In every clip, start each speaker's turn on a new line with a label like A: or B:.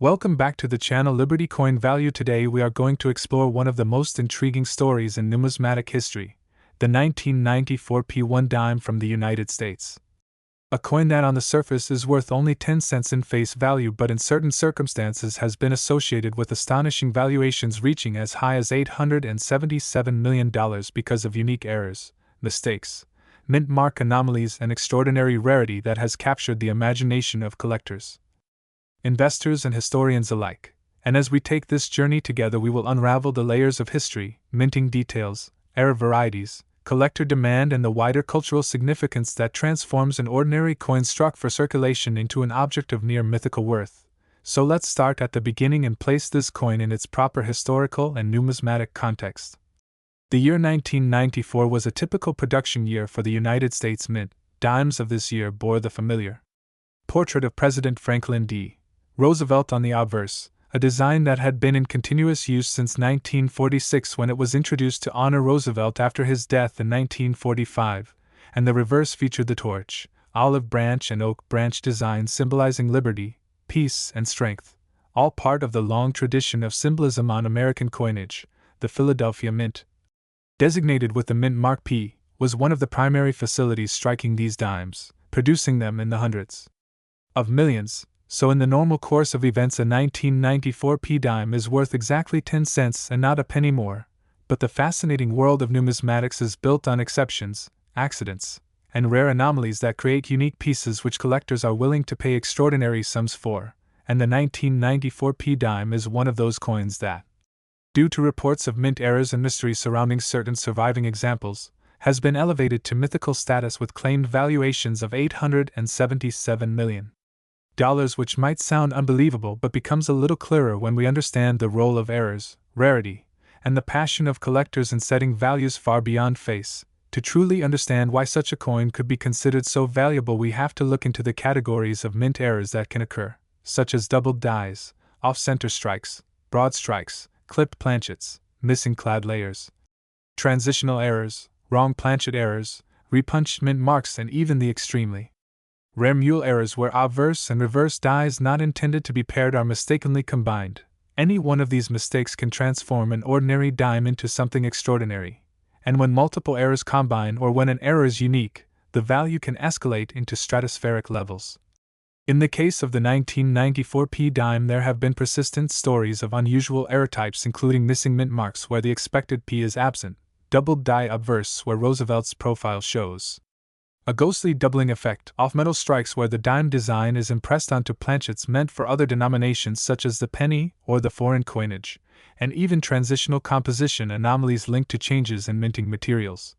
A: Welcome back to the channel Liberty Coin Value. Today we are going to explore one of the most intriguing stories in numismatic history, the 1994 P1 dime from the United States. A coin that on the surface is worth only 10 cents in face value but in certain circumstances has been associated with astonishing valuations reaching as high as $877 million because of unique errors, mistakes, mint mark anomalies and extraordinary rarity that has captured the imagination of collectors, investors and historians alike. And as we take this journey together we will unravel the layers of history, minting details, error varieties, collector demand and the wider cultural significance that transforms an ordinary coin struck for circulation into an object of near mythical worth. So let's start at the beginning and place this coin in its proper historical and numismatic context. The year 1994 was a typical production year for the United States Mint. Dimes of this year bore the familiar portrait of President Franklin D. Roosevelt on the obverse, a design that had been in continuous use since 1946 when it was introduced to honor Roosevelt after his death in 1945, and the reverse featured the torch, olive branch and oak branch designs symbolizing liberty, peace, and strength, all part of the long tradition of symbolism on American coinage. The Philadelphia Mint, designated with the mint mark P, was one of the primary facilities striking these dimes, producing them in the hundreds of millions. So in the normal course of events a 1994 P dime is worth exactly 10 cents and not a penny more, but the fascinating world of numismatics is built on exceptions, accidents, and rare anomalies that create unique pieces which collectors are willing to pay extraordinary sums for, and the 1994 P dime is one of those coins that, due to reports of mint errors and mysteries surrounding certain surviving examples, has been elevated to mythical status with claimed valuations of $877 million. Which might sound unbelievable but becomes a little clearer when we understand the role of errors, rarity, and the passion of collectors in setting values far beyond face. To truly understand why such a coin could be considered so valuable we have to look into the categories of mint errors that can occur, such as doubled dies, off-center strikes, broad strikes, clipped planchets, missing clad layers, transitional errors, wrong planchet errors, repunched mint marks and even the extremely rare mule errors where obverse and reverse dies not intended to be paired are mistakenly combined. Any one of these mistakes can transform an ordinary dime into something extraordinary, and when multiple errors combine or when an error is unique, the value can escalate into stratospheric levels. In the case of the 1994 P dime there have been persistent stories of unusual error types including missing mint marks where the expected P is absent, doubled die obverse where Roosevelt's profile shows a ghostly doubling effect, off-metal strikes where the dime design is impressed onto planchets meant for other denominations such as the penny or the foreign coinage, and even transitional composition anomalies linked to changes in minting materials.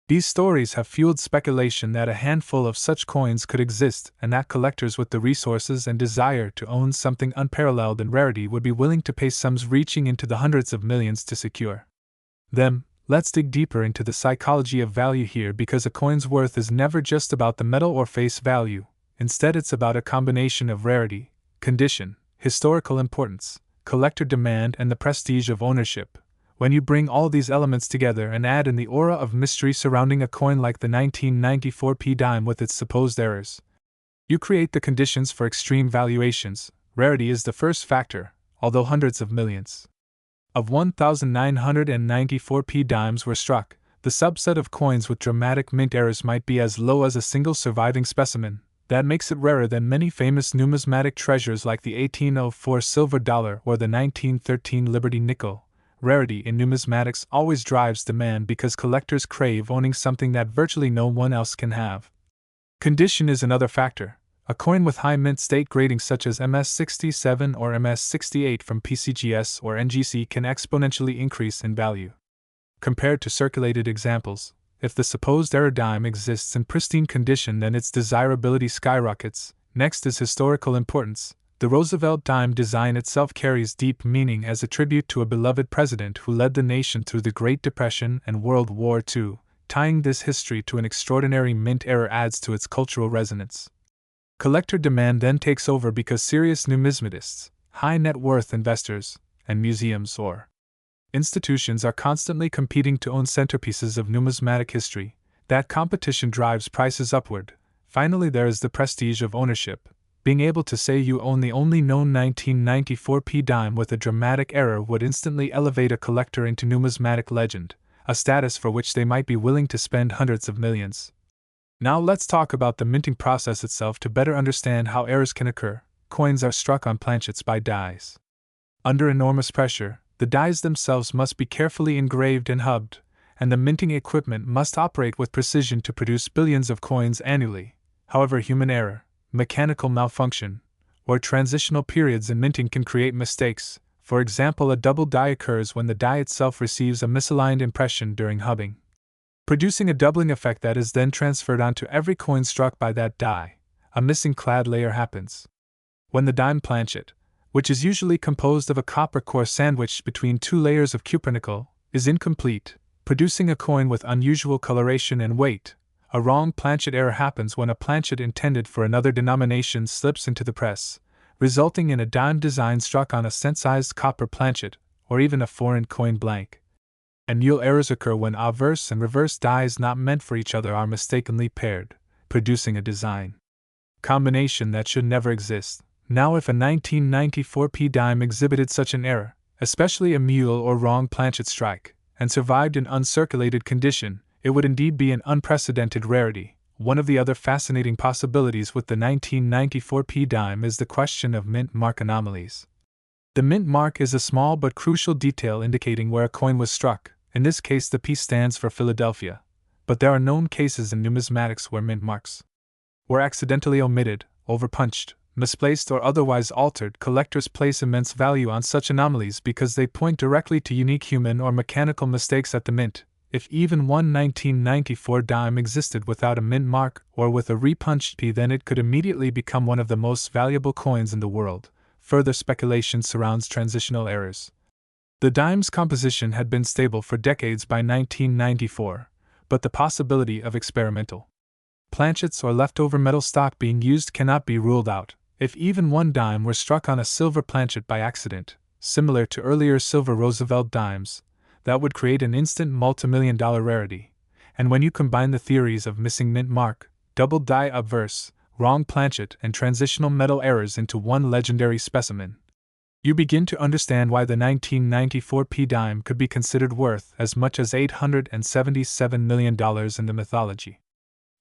A: These stories have fueled speculation that a handful of such coins could exist and that collectors with the resources and desire to own something unparalleled in rarity would be willing to pay sums reaching into the hundreds of millions to secure them. Let's dig deeper into the psychology of value here because a coin's worth is never just about the metal or face value. Instead, it's about a combination of rarity, condition, historical importance, collector demand, and the prestige of ownership. When you bring all these elements together and add in the aura of mystery surrounding a coin like the 1994 P dime with its supposed errors, you create the conditions for extreme valuations. Rarity is the first factor, although hundreds of millions of 1,994 P dimes were struck. The subset of coins with dramatic mint errors might be as low as a single surviving specimen. That makes it rarer than many famous numismatic treasures like the 1804 silver dollar or the 1913 Liberty nickel. Rarity in numismatics always drives demand because collectors crave owning something that virtually no one else can have. Condition is another factor. A coin with high mint state grading such as MS67 or MS68 from PCGS or NGC can exponentially increase in value. Compared to circulated examples, if the supposed error dime exists in pristine condition then its desirability skyrockets. Next is historical importance. The Roosevelt dime design itself carries deep meaning as a tribute to a beloved president who led the nation through the Great Depression and World War II. Tying this history to an extraordinary mint error adds to its cultural resonance. Collector demand then takes over because serious numismatists, high net worth investors, and museums or institutions are constantly competing to own centerpieces of numismatic history. That competition drives prices upward. Finally, there is the prestige of ownership. Being able to say you own the only known 1994 P dime with a dramatic error would instantly elevate a collector into numismatic legend, a status for which they might be willing to spend hundreds of millions. Now let's talk about the minting process itself to better understand how errors can occur. Coins are struck on planchets by dies. Under enormous pressure, the dies themselves must be carefully engraved and hubbed, and the minting equipment must operate with precision to produce billions of coins annually. However, human error, mechanical malfunction, or transitional periods in minting can create mistakes. For example, a double die occurs when the die itself receives a misaligned impression during hubbing, producing a doubling effect that is then transferred onto every coin struck by that die. A missing clad layer happens. When the dime planchet, which is usually composed of a copper core sandwiched between two layers of cupronickel, is incomplete, producing a coin with unusual coloration and weight, a wrong planchet error happens when a planchet intended for another denomination slips into the press, resulting in a dime design struck on a cent-sized copper planchet, or even a foreign coin blank. Annual errors occur when obverse and reverse dies not meant for each other are mistakenly paired, producing a design combination that should never exist. Now, if a 1994 P dime exhibited such an error, especially a mule or wrong planchet strike, and survived in uncirculated condition, it would indeed be an unprecedented rarity. One of the other fascinating possibilities with the 1994 P dime is the question of mint mark anomalies. The mint mark is a small but crucial detail indicating where a coin was struck. In this case, the P stands for Philadelphia, but there are known cases in numismatics where mint marks were accidentally omitted, overpunched, misplaced, or otherwise altered. Collectors place immense value on such anomalies because they point directly to unique human or mechanical mistakes at the mint. If even one 1994 dime existed without a mint mark or with a repunched P, then it could immediately become one of the most valuable coins in the world. Further speculation surrounds transitional errors. The dime's composition had been stable for decades by 1994, but the possibility of experimental planchets or leftover metal stock being used cannot be ruled out. If even one dime were struck on a silver planchet by accident, similar to earlier silver Roosevelt dimes, that would create an instant multimillion-dollar rarity. And when you combine the theories of missing mint mark, double die obverse, wrong planchet, and transitional metal errors into one legendary specimen, you begin to understand why the 1994 P dime could be considered worth as much as $877 million in the mythology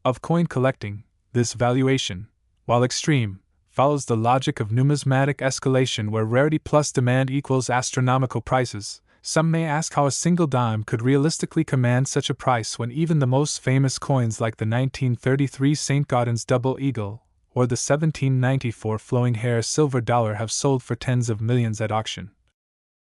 A: of coin collecting. This valuation, while extreme, follows the logic of numismatic escalation where rarity plus demand equals astronomical prices. Some may ask how a single dime could realistically command such a price when even the most famous coins like the 1933 St. Gaudens Double Eagle or the 1794 Flowing Hair silver dollar have sold for tens of millions at auction.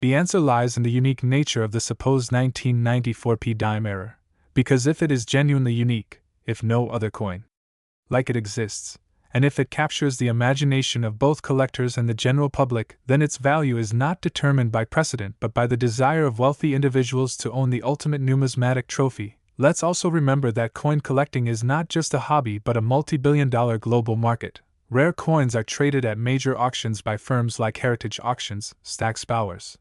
A: The answer lies in the unique nature of the supposed 1994 P dime error, because if it is genuinely unique, if no other coin like it exists, and if it captures the imagination of both collectors and the general public, then its value is not determined by precedent but by the desire of wealthy individuals to own the ultimate numismatic trophy. Let's also remember that coin collecting is not just a hobby but a multi-billion-dollar global market. Rare coins are traded at major auctions by firms like Heritage Auctions, Stack's Bowers,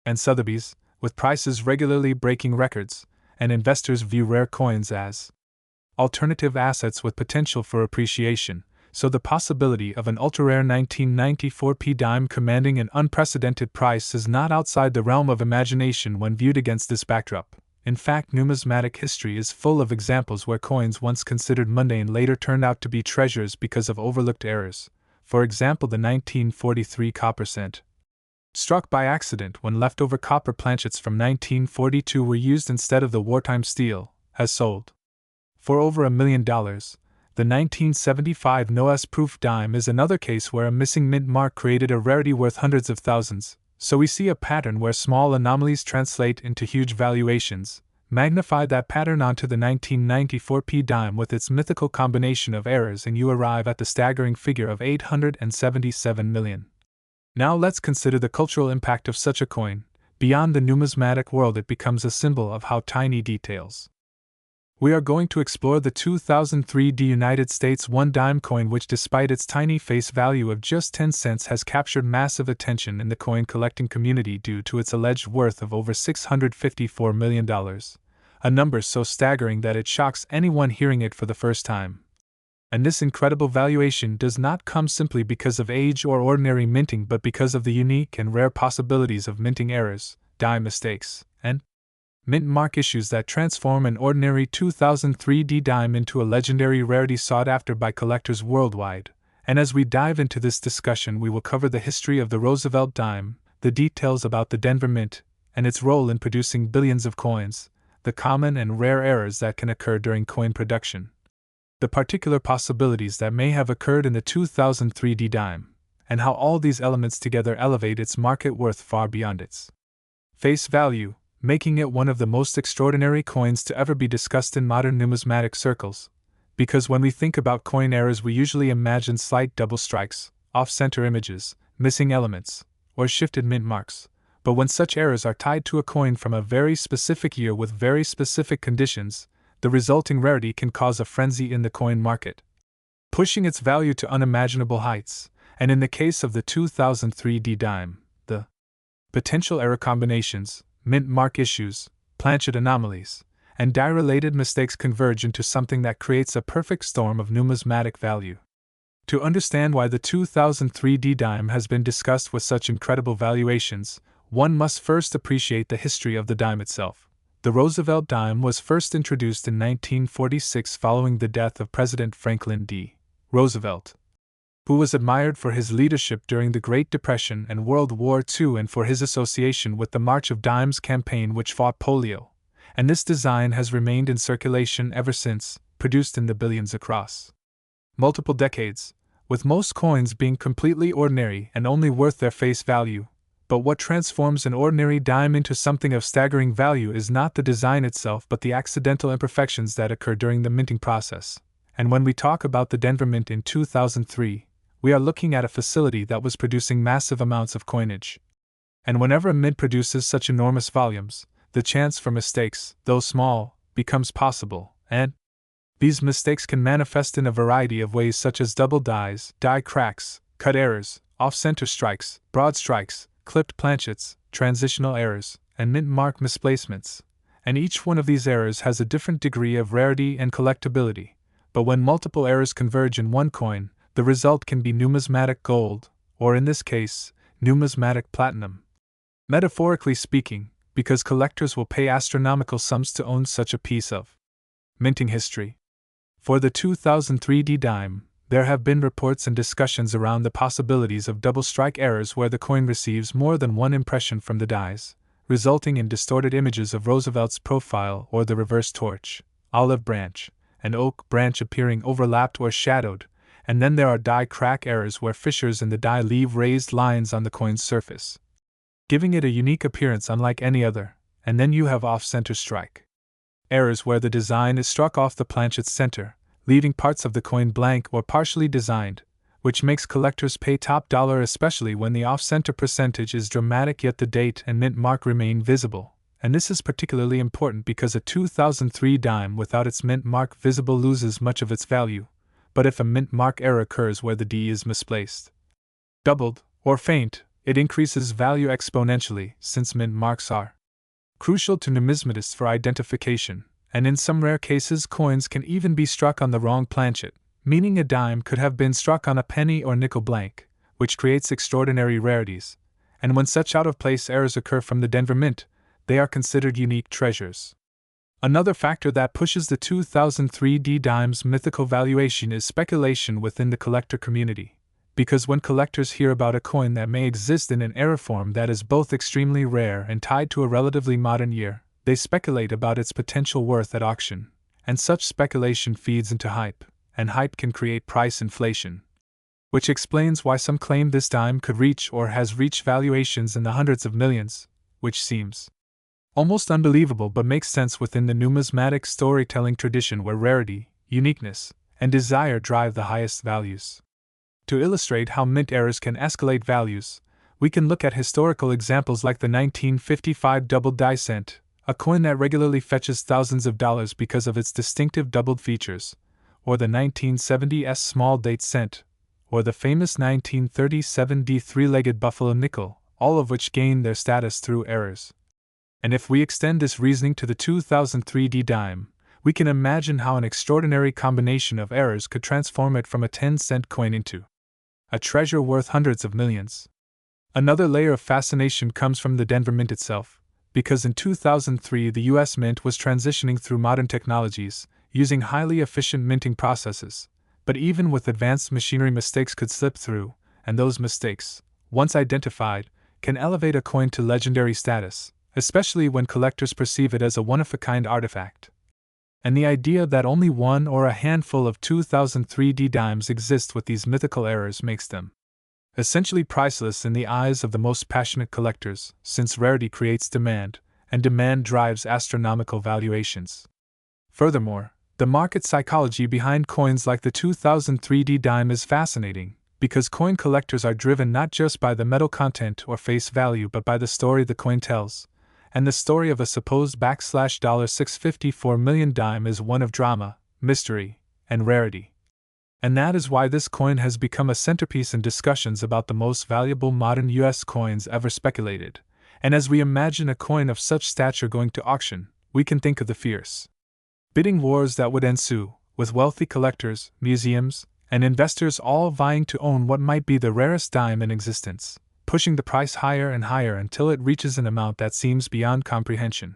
A: and Sotheby's, with prices regularly breaking records, and investors view rare coins as alternative assets with potential for appreciation. So the possibility of an ultra-rare 1994 P dime commanding an unprecedented price is not outside the realm of imagination when viewed against this backdrop. In fact, numismatic history is full of examples where coins once considered mundane later turned out to be treasures because of overlooked errors. For example, the 1943 copper cent, struck by accident when leftover copper planchets from 1942 were used instead of the wartime steel, has sold for over $1 million. The 1975 Noes-proof dime is another case where a missing mint mark created a rarity worth hundreds of thousands. So we see a pattern where small anomalies translate into huge valuations. Magnify that pattern onto the 1994 P dime with its mythical combination of errors and you arrive at the staggering figure of $877 million. Now let's consider the cultural impact of such a coin. Beyond the numismatic world, it becomes a symbol of how tiny details. We are going to explore the 2003 United States 1 dime coin, which despite its tiny face value of just 10 cents has captured massive attention in the coin collecting community due to its alleged worth of over $654 million, a number so staggering that it shocks anyone hearing it for the first time. And this incredible valuation does not come simply because of age or ordinary minting, but because of the unique and rare possibilities of minting errors, dime mistakes, and mint mark issues that transform an ordinary 2003 dime into a legendary rarity sought after by collectors worldwide. And as we dive into this discussion, we will cover the history of the Roosevelt dime, the details about the Denver Mint, and its role in producing billions of coins, the common and rare errors that can occur during coin production, the particular possibilities that may have occurred in the 2003 dime, and how all these elements together elevate its market worth far beyond its face value, making it one of the most extraordinary coins to ever be discussed in modern numismatic circles. Because when we think about coin errors, we usually imagine slight double strikes, off-center images, missing elements, or shifted mint marks. But when such errors are tied to a coin from a very specific year with very specific conditions, the resulting rarity can cause a frenzy in the coin market, pushing its value to unimaginable heights. And in the case of the 2003 dime, the potential error combinations, mint mark issues, planchet anomalies, and die-related mistakes converge into something that creates a perfect storm of numismatic value. To understand why the 2003 dime has been discussed with such incredible valuations, one must first appreciate the history of the dime itself. The Roosevelt dime was first introduced in 1946 following the death of President Franklin D. Roosevelt, who was admired for his leadership during the Great Depression and World War II and for his association with the March of Dimes campaign which fought polio. And this design has remained in circulation ever since, produced in the billions across multiple decades, with most coins being completely ordinary and only worth their face value. But what transforms an ordinary dime into something of staggering value is not the design itself but the accidental imperfections that occur during the minting process. And when we talk about the Denver Mint in 2003, we are looking at a facility that was producing massive amounts of coinage. And whenever a mint produces such enormous volumes, the chance for mistakes, though small, becomes possible, and these mistakes can manifest in a variety of ways such as double dies, die cracks, cut errors, off-center strikes, broad strikes, clipped planchets, transitional errors, and mint mark misplacements. And each one of these errors has a different degree of rarity and collectability. But when multiple errors converge in one coin, the result can be numismatic gold, or in this case, numismatic platinum. Metaphorically speaking, because collectors will pay astronomical sums to own such a piece of minting history. For the 2003 dime, there have been reports and discussions around the possibilities of double strike errors where the coin receives more than one impression from the dies, resulting in distorted images of Roosevelt's profile or the reverse torch, olive branch, and oak branch appearing overlapped or shadowed, and then there are die crack errors where fissures in the die leave raised lines on the coin's surface, giving it a unique appearance unlike any other. And then you have off-center strike errors where the design is struck off the planchet's center, leaving parts of the coin blank or partially designed, which makes collectors pay top dollar, especially when the off-center percentage is dramatic yet the date and mint mark remain visible. And this is particularly important because a 2003 dime without its mint mark visible loses much of its value. But if a mint mark error occurs where the D is misplaced, doubled, or faint, it increases value exponentially, since mint marks are crucial to numismatists for identification, and in some rare cases coins can even be struck on the wrong planchet, meaning a dime could have been struck on a penny or nickel blank, which creates extraordinary rarities. And when such out-of-place errors occur from the Denver Mint, they are considered unique treasures. Another factor that pushes the 2003 dime's mythical valuation is speculation within the collector community. Because when collectors hear about a coin that may exist in an error form that is both extremely rare and tied to a relatively modern year, they speculate about its potential worth at auction. And such speculation feeds into hype, and hype can create price inflation, which explains why some claim this dime could reach or has reached valuations in the hundreds of millions, which seems almost unbelievable but makes sense within the numismatic storytelling tradition where rarity, uniqueness, and desire drive the highest values. To illustrate how mint errors can escalate values, we can look at historical examples like the 1955 double die cent, a coin that regularly fetches thousands of dollars because of its distinctive doubled features, or the 1970s small date cent, or the famous 1937 three-legged buffalo nickel, all of which gained their status through errors. And if we extend this reasoning to the 2003 dime, We can imagine how an extraordinary combination of errors could transform it from a 10-cent coin into a treasure worth hundreds of millions. Another layer of fascination comes from the Denver Mint itself, because in 2003 the U.S. Mint was transitioning through modern technologies, using highly efficient minting processes, but even with advanced machinery mistakes could slip through, and those mistakes, once identified, can elevate a coin to legendary status, especially when collectors perceive it as a one-of-a-kind artifact. And the idea that only one or a handful of 2003 dimes exist with these mythical errors makes them essentially priceless in the eyes of the most passionate collectors, since rarity creates demand, and demand drives astronomical valuations. Furthermore, the market psychology behind coins like the 2003 dime is fascinating, because coin collectors are driven not just by the metal content or face value but by the story the coin tells, and the story of a supposed $654 million dime is one of drama, mystery, and rarity. And that is why this coin has become a centerpiece in discussions about the most valuable modern U.S. coins ever speculated. And as we imagine a coin of such stature going to auction, we can think of the fierce bidding wars that would ensue, with wealthy collectors, museums, and investors all vying to own what might be the rarest dime in existence, pushing the price higher and higher until it reaches an amount that seems beyond comprehension.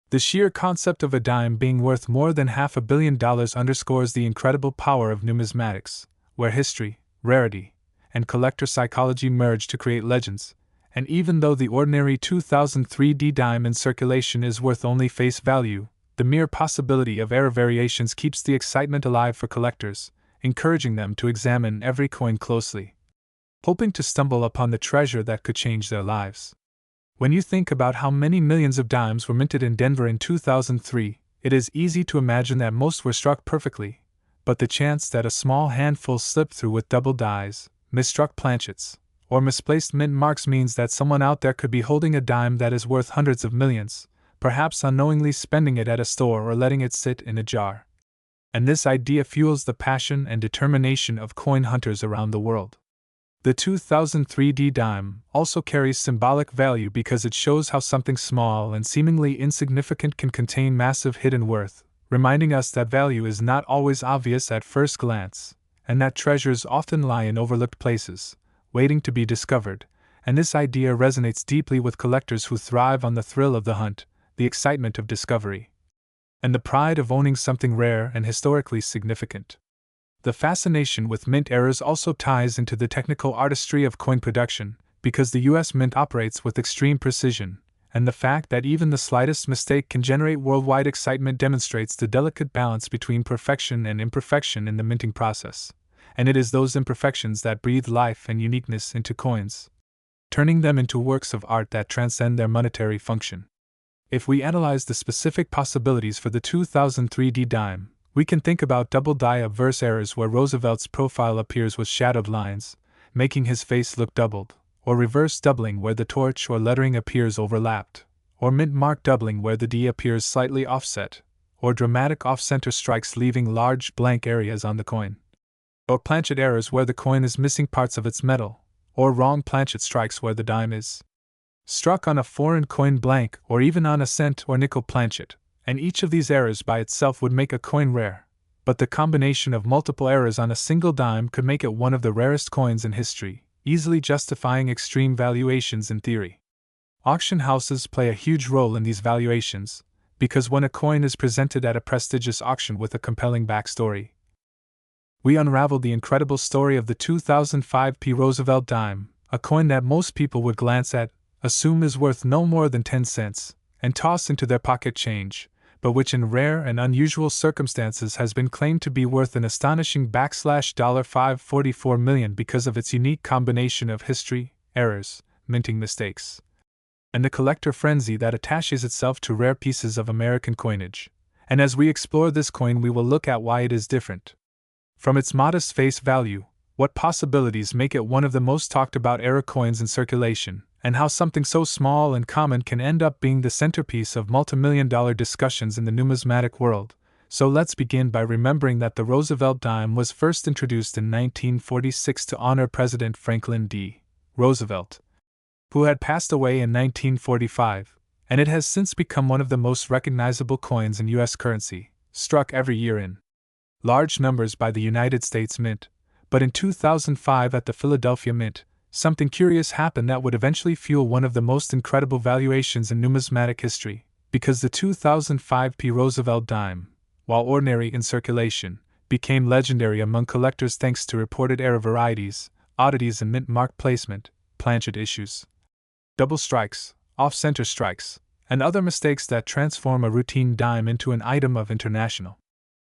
A: The sheer concept of a dime being worth more than $500 million underscores the incredible power of numismatics, where history, rarity, and collector psychology merge to create legends. And even though the ordinary 2003 dime in circulation is worth only face value, the mere possibility of error variations keeps the excitement alive for collectors, encouraging them to examine every coin closely, hoping to stumble upon the treasure that could change their lives. When you think about how many millions of dimes were minted in Denver in 2003, it is easy to imagine that most were struck perfectly, but the chance that a small handful slipped through with double dies, misstruck planchets, or misplaced mint marks means that someone out there could be holding a dime that is worth hundreds of millions, perhaps unknowingly spending it at a store or letting it sit in a jar. And this idea fuels the passion and determination of coin hunters around the world. The 2003 dime also carries symbolic value because it shows how something small and seemingly insignificant can contain massive hidden worth, reminding us that value is not always obvious at first glance, and that treasures often lie in overlooked places, waiting to be discovered. And this idea resonates deeply with collectors who thrive on the thrill of the hunt, the excitement of discovery, and the pride of owning something rare and historically significant. The fascination with mint errors also ties into the technical artistry of coin production, because the U.S. Mint operates with extreme precision, and the fact that even the slightest mistake can generate worldwide excitement demonstrates the delicate balance between perfection and imperfection in the minting process. And it is those imperfections that breathe life and uniqueness into coins, turning them into works of art that transcend their monetary function. If we analyze the specific possibilities for the 2003 dime, we can think about double die obverse errors where Roosevelt's profile appears with shadowed lines, making his face look doubled, or reverse doubling where the torch or lettering appears overlapped, or mint mark doubling where the D appears slightly offset, or dramatic off-center strikes leaving large blank areas on the coin, or planchet errors where the coin is missing parts of its metal, or wrong planchet strikes where the dime is struck on a foreign coin blank or even on a cent or nickel planchet. And each of these errors by itself would make a coin rare, but the combination of multiple errors on a single dime could make it one of the rarest coins in history, easily justifying extreme valuations in theory. Auction houses play a huge role in these valuations, because when a coin is presented at a prestigious auction with a compelling backstory, we unravel the incredible story of the 2005 P Roosevelt Dime, a coin that most people would glance at, assume is worth no more than 10 cents, and toss into their pocket change, but which in rare and unusual circumstances has been claimed to be worth an astonishing $544 million because of its unique combination of history, errors, minting mistakes, and the collector frenzy that attaches itself to rare pieces of American coinage. And as we explore this coin, we will look at why it is different from its modest face value, what possibilities make it one of the most talked about era coins in circulation, and how something so small and common can end up being the centerpiece of multimillion-dollar discussions in the numismatic world. So let's begin by remembering that the Roosevelt dime was first introduced in 1946 to honor President Franklin D. Roosevelt, who had passed away in 1945, and it has since become one of the most recognizable coins in U.S. currency, struck every year in large numbers by the United States Mint, but in 2005 at the Philadelphia Mint, something curious happened that would eventually fuel one of the most incredible valuations in numismatic history, because the 2005 P Roosevelt Dime, while ordinary in circulation, became legendary among collectors thanks to reported error varieties, oddities in mint mark placement, planchet issues, double strikes, off-center strikes, and other mistakes that transform a routine dime into an item of international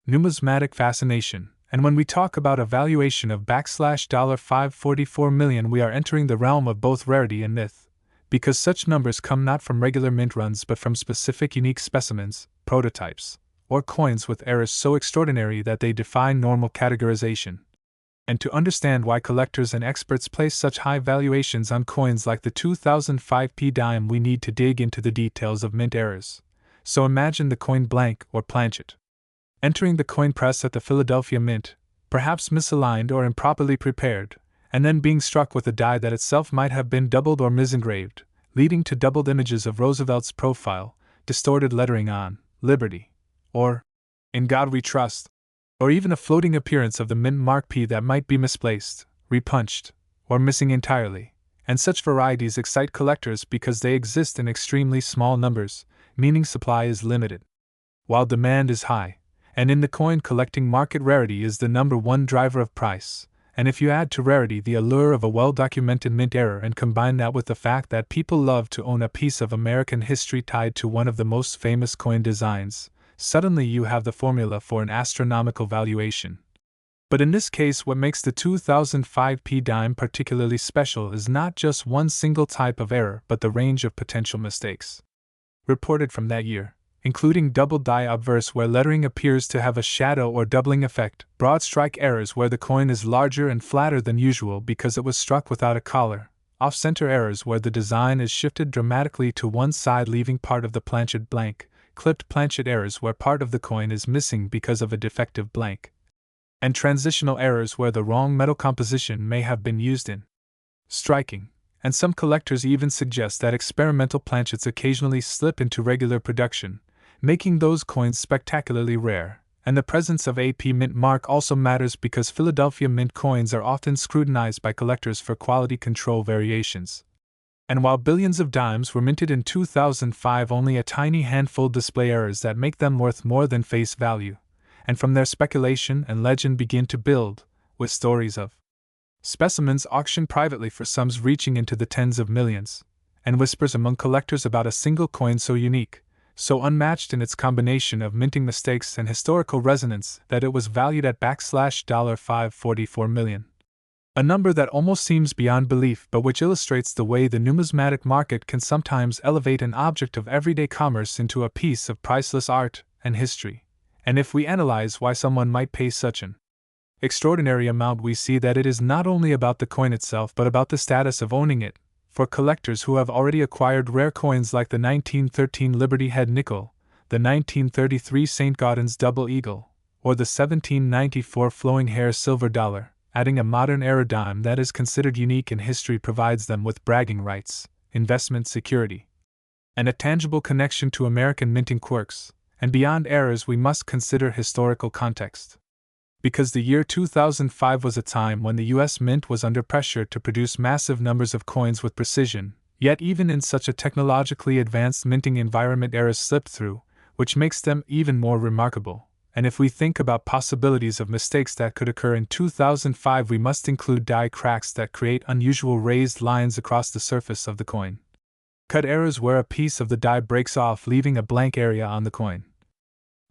A: numismatic fascination. And when we talk about a valuation of $544 million, we are entering the realm of both rarity and myth, because such numbers come not from regular mint runs but from specific unique specimens, prototypes, or coins with errors so extraordinary that they defy normal categorization. And to understand why collectors and experts place such high valuations on coins like the 2005 P dime, we need to dig into the details of mint errors. So imagine the coin blank or planchet entering the coin press at the Philadelphia Mint, perhaps misaligned or improperly prepared, and then being struck with a die that itself might have been doubled or misengraved, leading to doubled images of Roosevelt's profile, distorted lettering on Liberty, or In God We Trust, or even a floating appearance of the mint mark P that might be misplaced, repunched, or missing entirely. And such varieties excite collectors because they exist in extremely small numbers, meaning supply is limited, while demand is high. And in the coin collecting market, rarity is the number one driver of price. And if you add to rarity the allure of a well-documented mint error and combine that with the fact that people love to own a piece of American history tied to one of the most famous coin designs, suddenly you have the formula for an astronomical valuation. But in this case, what makes the 2005 P dime particularly special is not just one single type of error but the range of potential mistakes reported from that year, including double die obverse where lettering appears to have a shadow or doubling effect, broad strike errors where the coin is larger and flatter than usual because it was struck without a collar, off-center errors where the design is shifted dramatically to one side leaving part of the planchet blank, clipped planchet errors where part of the coin is missing because of a defective blank, and transitional errors where the wrong metal composition may have been used in striking. And some collectors even suggest that experimental planchets occasionally slip into regular production, making those coins spectacularly rare. And the presence of a P mint mark also matters because Philadelphia Mint coins are often scrutinized by collectors for quality control variations. And while billions of dimes were minted in 2005, only a tiny handful display errors that make them worth more than face value. And from there, speculation and legend begin to build, with stories of specimens auctioned privately for sums reaching into the tens of millions, and whispers among collectors about a single coin so unique, so unmatched in its combination of minting mistakes and historical resonance that it was valued at $544 million. A number that almost seems beyond belief but which illustrates the way the numismatic market can sometimes elevate an object of everyday commerce into a piece of priceless art and history. And if we analyze why someone might pay such an extraordinary amount, we see that it is not only about the coin itself but about the status of owning it. For collectors who have already acquired rare coins like the 1913 Liberty Head Nickel, the 1933 St. Gaudens Double Eagle, or the 1794 Flowing Hair Silver Dollar, adding a modern era dime that is considered unique in history provides them with bragging rights, investment security, and a tangible connection to American minting quirks. And beyond errors, we must consider historical context. Because the year 2005 was a time when the U.S. Mint was under pressure to produce massive numbers of coins with precision, yet even in such a technologically advanced minting environment, errors slipped through, which makes them even more remarkable. And if we think about possibilities of mistakes that could occur in 2005, we must include die cracks that create unusual raised lines across the surface of the coin, cut errors where a piece of the die breaks off leaving a blank area on the coin,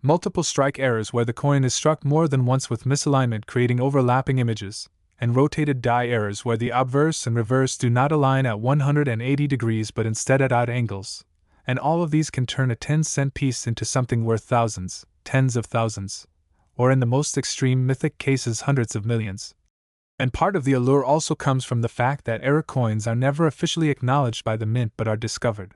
A: multiple strike errors where the coin is struck more than once with misalignment creating overlapping images, and rotated die errors where the obverse and reverse do not align at 180 degrees but instead at odd angles. And all of these can turn a 10-cent piece into something worth thousands, tens of thousands, or in the most extreme mythic cases hundreds of millions. And part of the allure also comes from the fact that error coins are never officially acknowledged by the mint but are discovered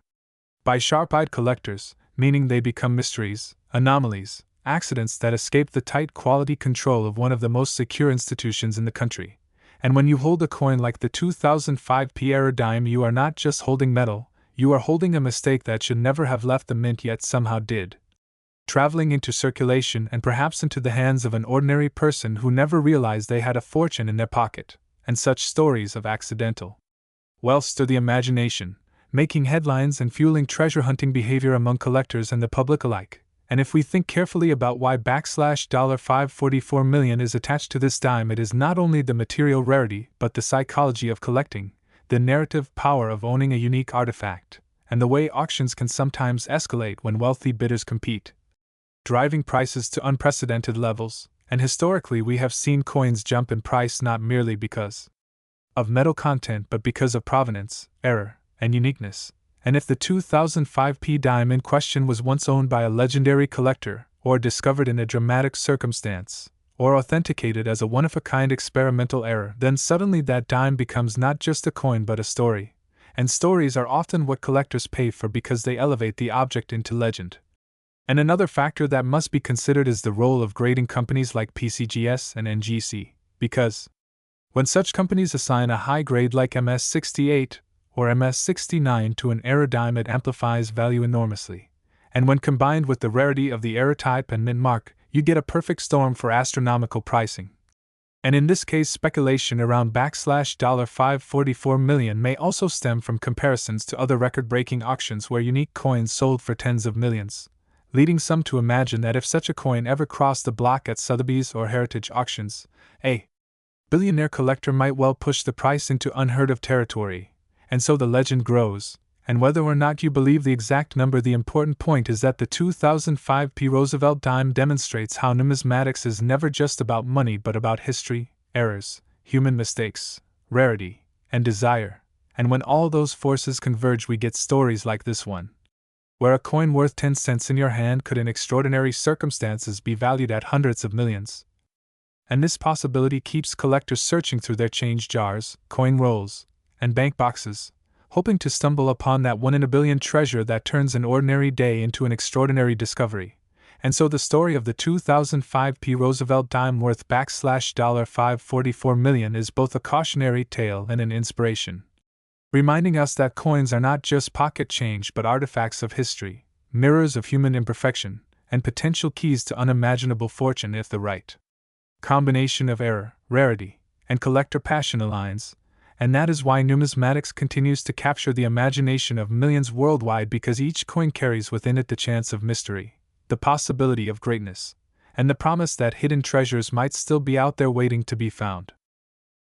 A: by sharp-eyed collectors, meaning they become mysteries, anomalies, accidents that escape the tight quality control of one of the most secure institutions in the country. And when you hold a coin like the 2005 P error dime, you are not just holding metal, you are holding a mistake that should never have left the mint yet somehow did. traveling into circulation and perhaps into the hands of an ordinary person who never realized they had a fortune in their pocket, and such stories of accidental wealth stir the imagination, making headlines and fueling treasure-hunting behavior among collectors and the public alike. And if we think carefully about why $544 million is attached to this dime, it is not only the material rarity but the psychology of collecting, the narrative power of owning a unique artifact, and the way auctions can sometimes escalate when wealthy bidders compete, driving prices to unprecedented levels. And historically we have seen coins jump in price not merely because of metal content but because of provenance, error, and uniqueness. And if the 2005 P dime in question was once owned by a legendary collector, or discovered in a dramatic circumstance, or authenticated as a one-of-a-kind experimental error, then suddenly that dime becomes not just a coin but a story. And stories are often what collectors pay for because they elevate the object into legend. And another factor that must be considered is the role of grading companies like PCGS and NGC, because when such companies assign a high grade like MS68 or MS69 to an error dime, it amplifies value enormously. And when combined with the rarity of the error type and mint mark, you get a perfect storm for astronomical pricing. And in this case, speculation around $544 million may also stem from comparisons to other record-breaking auctions where unique coins sold for tens of millions, leading some to imagine that if such a coin ever crossed the block at Sotheby's or Heritage auctions, a billionaire collector might well push the price into unheard-of territory. And so the legend grows, and whether or not you believe the exact number, the important point is that the 2005 P Roosevelt Dime demonstrates how numismatics is never just about money but about history, errors, human mistakes, rarity, and desire. And when all those forces converge, we get stories like this one, where a coin worth 10 cents in your hand could in extraordinary circumstances be valued at hundreds of millions. And this possibility keeps collectors searching through their change jars, coin rolls, and bank boxes, hoping to stumble upon that one-in-a-billion treasure that turns an ordinary day into an extraordinary discovery. And so the story of the 2005 P Roosevelt Dime worth $544 million is both a cautionary tale and an inspiration, reminding us that coins are not just pocket change but artifacts of history, mirrors of human imperfection, and potential keys to unimaginable fortune if the right combination of error, rarity, and collector passion aligns. And that is why numismatics continues to capture the imagination of millions worldwide, because each coin carries within it the chance of mystery, the possibility of greatness, and the promise that hidden treasures might still be out there waiting to be found.